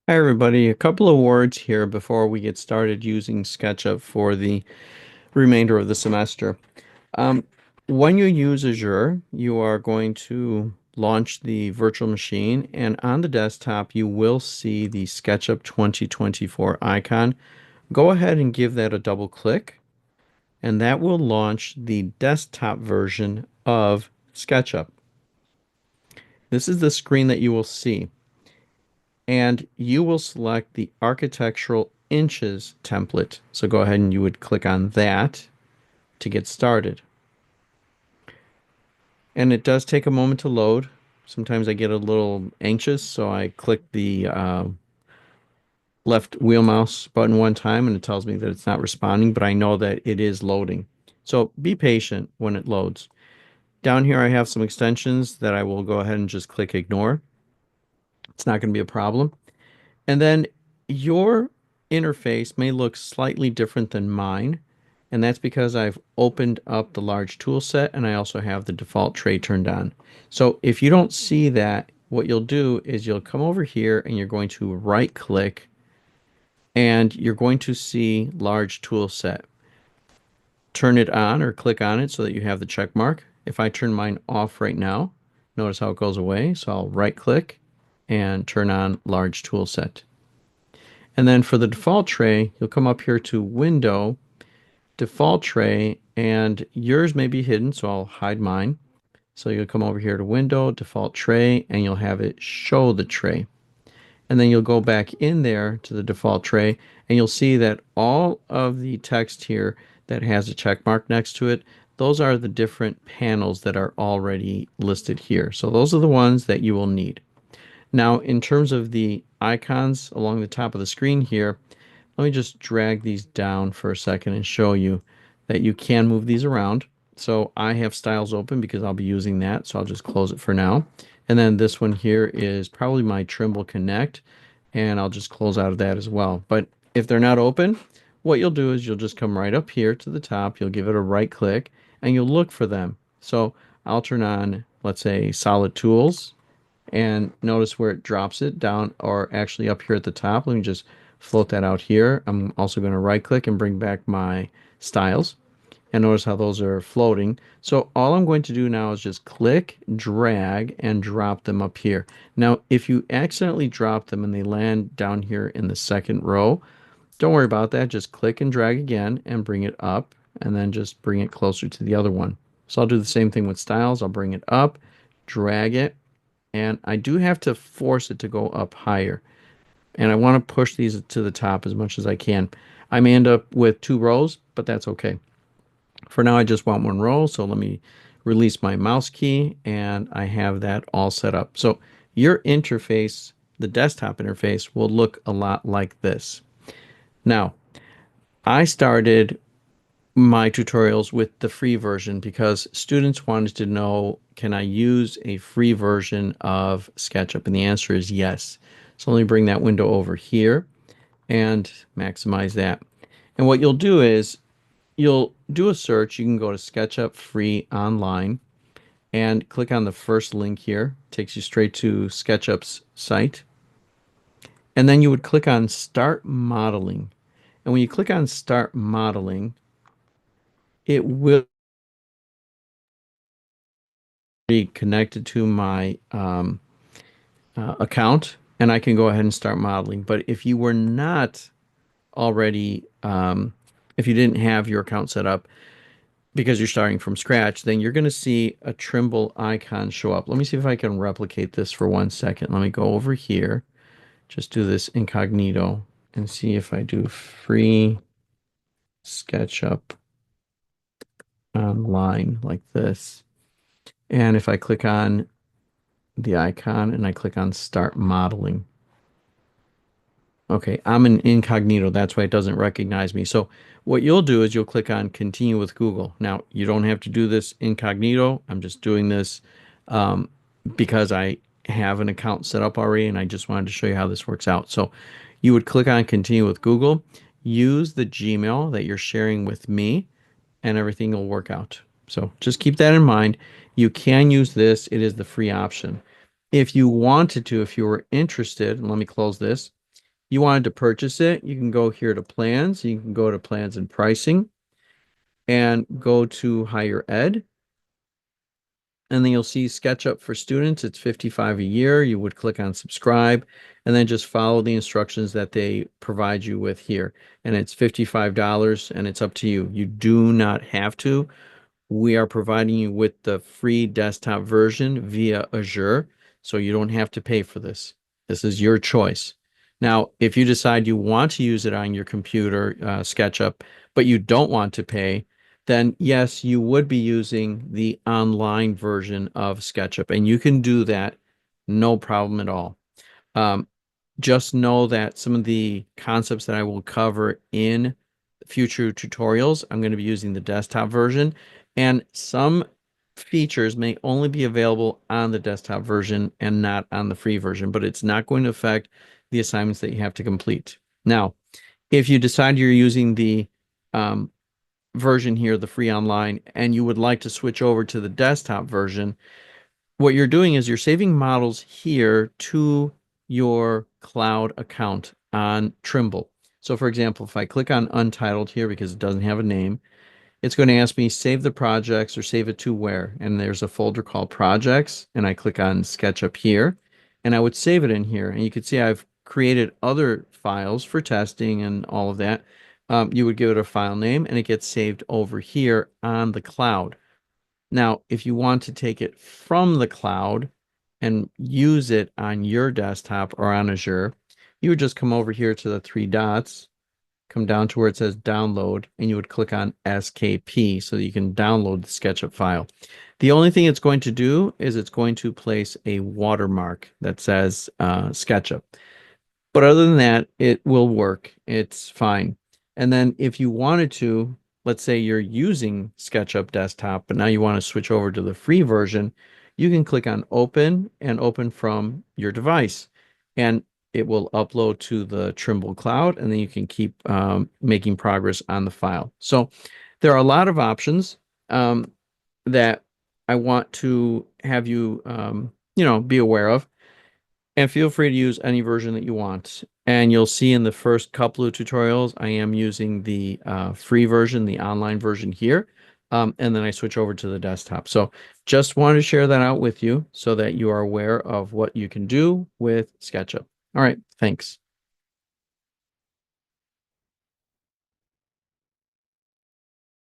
Hi, everybody. A couple of words here before we get started using SketchUp for the remainder of the semester. Um, when you use Azure, you are going to launch the virtual machine, and on the desktop, you will see the SketchUp 2024 icon. Go ahead and give that a double click, and that will launch the desktop version of SketchUp. This is the screen that you will see. And you will select the architectural inches template. So go ahead and you would click on that to get started. And it does take a moment to load. Sometimes I get a little anxious, so I click the left wheel mouse button one time and it tells me that it's not responding, but I know that it is loading. So be patient when it loads. Down here, I have some extensions that I will go ahead and just click ignore. It's not going to be a problem. And then your interface may look slightly different than mine, and that's because I've opened up the large tool set and I also have the default tray turned on. So if you don't see that, what you'll do is you'll come over here and you're going to right click and you're going to see large tool set. Turn it on or click on it so that you have the check mark. If I turn mine off right now, notice how it goes away. So I'll right click and turn on large tool set. And then for the default tray, you'll come up here to Window, Default Tray, and yours may be hidden, so I'll hide mine. So you'll come over here to Window, Default Tray, and you'll have it show the tray. And then you'll go back in there to the default tray, and you'll see that all of the text here that has a check mark next to it, those are the different panels that are already listed here. So those are the ones that you will need. Now, in terms of the icons along the top of the screen here, let me just drag these down for a second and show you that you can move these around. So I have styles open because I'll be using that, so I'll just close it for now. And then this one here is probably my Trimble Connect, and I'll just close out of that as well. But if they're not open, what you'll do is you'll just come right up here to the top, you'll give it a right click, and you'll look for them. So I'll turn on, let's say, Solid Tools, and notice where it drops it down, or actually up here at the top. Let me just float that out here. I'm also going to right click and bring back my styles, and notice how those are floating. So all I'm going to do now is just click, drag, and drop them up here. Now, if you accidentally drop them and they land down here in the second row, don't worry about that. Just click and drag again and bring it up, and then just bring it closer to the other one. So I'll do the same thing with styles. I'll bring it up, drag it, and I do have to force it to go up higher. And I want to push these to the top as much as I can. I may end up with two rows, but that's okay. For now, I just want one row, so let me release my mouse key, and I have that all set up. So your interface, the desktop interface, will look a lot like this. Now, I started my tutorials with the free version because students wanted to know, can I use a free version of SketchUp? And the answer is yes. So let me bring that window over here and maximize that. And what you'll do is you'll do a search. You can go to SketchUp Free Online and click on the first link here. It takes you straight to SketchUp's site. And then you would click on Start Modeling. And when you click on Start Modeling, it will be connected to my account, and I can go ahead and start modeling. But if you were not already, if you didn't have your account set up because you're starting from scratch, then you're going to see a Trimble icon show up. Let me see if I can replicate this for 1 second. Let me go over here, just do this incognito, and see if I do free SketchUp online like this. And if I click on the icon and I click on Start Modeling. Okay, I'm in incognito. That's why it doesn't recognize me. So what you'll do is you'll click on Continue with Google. Now, you don't have to do this incognito. I'm just doing this um, because I have an account set up already, and I just wanted to show you how this works out. So you would click on Continue with Google, use the Gmail that you're sharing with me, and everything will work out. So just keep that in mind. You can use this. It is the free option. If you wanted to, if you were interested, let me close this. you wanted to purchase it, you can go here to plans. You can go to plans and pricing and go to higher ed. And then you'll see SketchUp for students. It's 55 a year. You would click on subscribe and then just follow the instructions that they provide you with here. And it's $55 and it's up to you. You do not have to. We are providing you with the free desktop version via Azure, so you don't have to pay for this. This is your choice. Now, if you decide you want to use it on your computer, SketchUp, but you don't want to pay, then yes, you would be using the online version of SketchUp, and you can do that no problem at all. Um, just know that some of the concepts that I will cover in future tutorials, I'm going to be using the desktop version, and some features may only be available on the desktop version and not on the free version, but it's not going to affect the assignments that you have to complete. Now, if you decide you're using the um, version here, the free online, and you would like to switch over to the desktop version, what you're doing is you're saving models here to your cloud account on Trimble. So for example, if I click on Untitled here because it doesn't have a name, it's going to ask me save the projects or save it to where. And there's a folder called projects, and I click on SketchUp here, and I would save it in here. And you can see I've created other files for testing and all of that. You would give it a file name and it gets saved over here on the cloud. Now, if you want to take it from the cloud and use it on your desktop or on Azure, you would just come over here to the three dots, come down to where it says download, and you would click on SKP so that you can download the SketchUp file. The only thing it's going to do is it's going to place a watermark that says SketchUp. But other than that, it will work. It's fine. And then if you wanted to, let's say you're using SketchUp Desktop, but now you want to switch over to the free version, you can click on Open and open from your device. And it will upload to the Trimble cloud, and then you can keep making progress on the file. So there are a lot of options that I want to have you, be aware of. And feel free to use any version that you want. And you'll see in the first couple of tutorials, I am using the free version, the online version here. And then I switch over to the desktop. So just wanted to share that out with you so that you are aware of what you can do with SketchUp. All right, thanks.